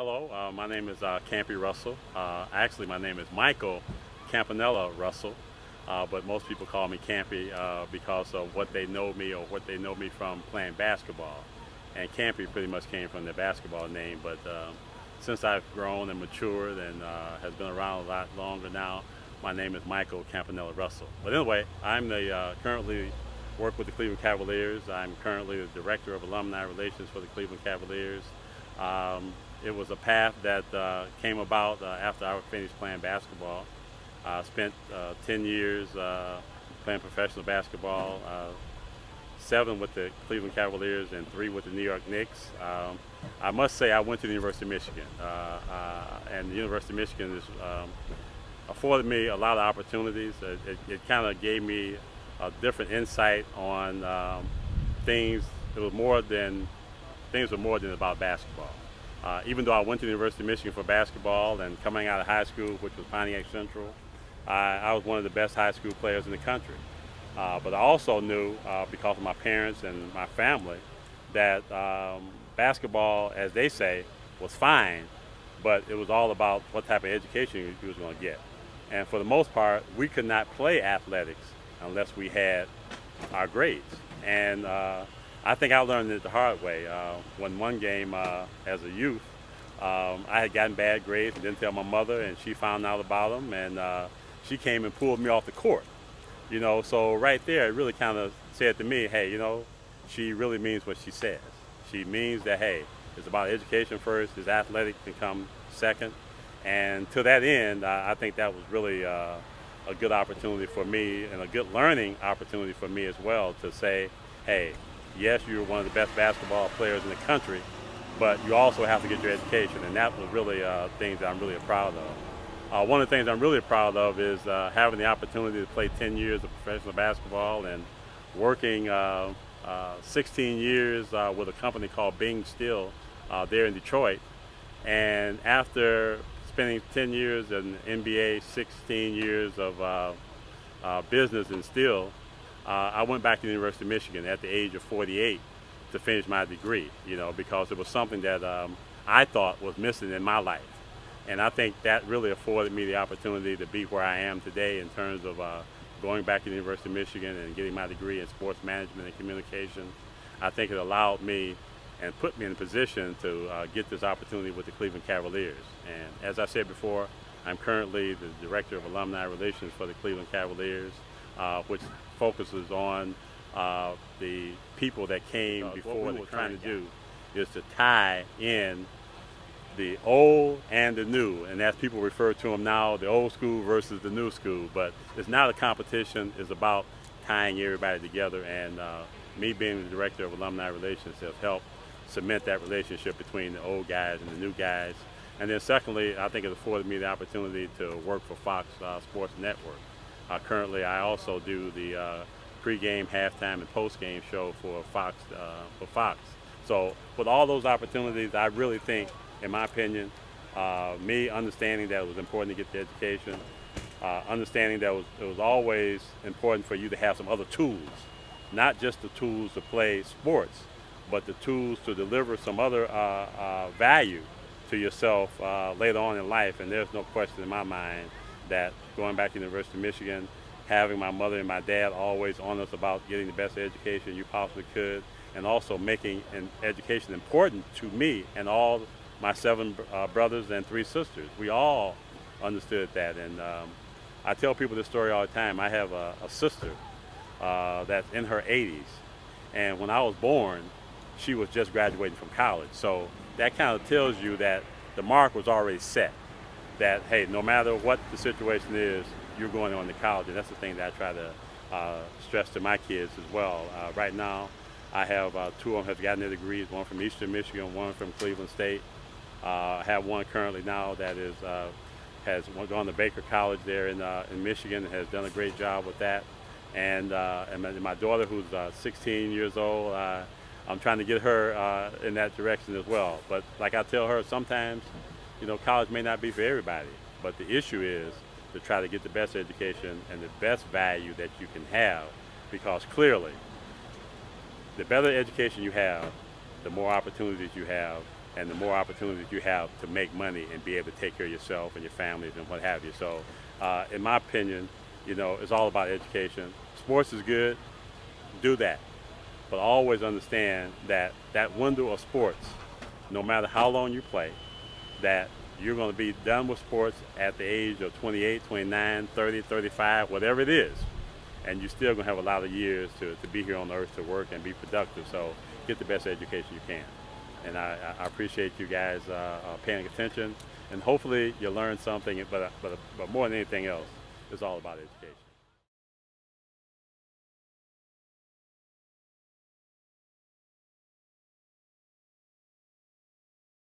Hello, my name is Campy Russell. Actually, my name is Michael Campanella Russell, but most people call me Campy because of what they know me or what they know me from playing basketball. And Campy pretty much came from the basketball name, but since I've grown and matured and has been around a lot longer now, my name is Michael Campanella Russell. But anyway, I'm currently work with the Cleveland Cavaliers. I'm currently the Director of Alumni Relations for the Cleveland Cavaliers. It was a path that came about after I finished playing basketball. I spent 10 years playing professional basketball, 7 with the Cleveland Cavaliers and 3 with the New York Knicks. I must say I went to the University of Michigan, and the University of Michigan has afforded me a lot of opportunities. It kind of gave me a different insight on things. Things were more than about basketball. Even though I went to the University of Michigan for basketball and coming out of high school, which was Pontiac Central, I was one of the best high school players in the country. But I also knew, because of my parents and my family, that basketball, as they say, was fine, but it was all about what type of education you was going to get. And for the most part, we could not play athletics unless we had our grades. And I think I learned it the hard way. When one game as a youth, I had gotten bad grades and didn't tell my mother, and she found out about them, and she came and pulled me off the court. You know, so right there, it really kind of said to me, hey, you know, she really means what she says. She means that, hey, it's about education first, it's athletic can come second. And to that end, I think that was really a good opportunity for me and a good learning opportunity for me as well to say, hey, yes, you're one of the best basketball players in the country, but you also have to get your education, and that was really things that I'm really proud of. One of the things I'm really proud of is having the opportunity to play 10 years of professional basketball and working 16 years with a company called Bing Steel there in Detroit. And after spending 10 years in the NBA, 16 years of business in steel, I went back to the University of Michigan at the age of 48 to finish my degree, you know, because it was something that I thought was missing in my life. And I think that really afforded me the opportunity to be where I am today in terms of going back to the University of Michigan and getting my degree in sports management and communication. I think it allowed me and put me in a position to get this opportunity with the Cleveland Cavaliers. And as I said before, I'm currently the Director of Alumni Relations for the Cleveland Cavaliers, which focuses on the people that came before. What we're trying to do is to tie in the old and the new, and as people refer to them now, the old school versus the new school. But it's not a competition, it's about tying everybody together, and me being the Director of Alumni Relations has helped cement that relationship between the old guys and the new guys. And then secondly, I think it afforded me the opportunity to work for Fox Sports Network. Currently, I also do the pre-game, halftime, and post-game show for Fox. So with all those opportunities, I really think, in my opinion, me understanding that it was important to get the education, understanding that it was always important for you to have some other tools, not just the tools to play sports, but the tools to deliver some other value to yourself later on in life. And there's no question in my mind that going back to the University of Michigan, having my mother and my dad always on us about getting the best education you possibly could, and also making an education important to me and all my 7 brothers and 3 sisters. We all understood that. And I tell people this story all the time. I have a sister that's in her 80s, and when I was born, she was just graduating from college. So that kind of tells you that the mark was already set, that, hey, no matter what the situation is, you're going on to college. And that's the thing that I try to stress to my kids as well. Right now, I have 2 of them have gotten their degrees, one from Eastern Michigan, one from Cleveland State. I have one currently now that has gone to Baker College there in Michigan, has done a great job with that. And my daughter, who's 16 years old, I'm trying to get her in that direction as well. But like I tell her, sometimes, you know, college may not be for everybody, but the issue is to try to get the best education and the best value that you can have, because clearly the better education you have, the more opportunities you have and the more opportunities you have to make money and be able to take care of yourself and your families and what have you. So in my opinion, you know, it's all about education. Sports is good, do that. But always understand that that window of sports, no matter how long you play, that you're going to be done with sports at the age of 28, 29, 30, 35, whatever it is. And you're still going to have a lot of years to be here on earth to work and be productive. So get the best education you can. And I appreciate you guys paying attention. And hopefully you learn something, but more than anything else, it's all about education.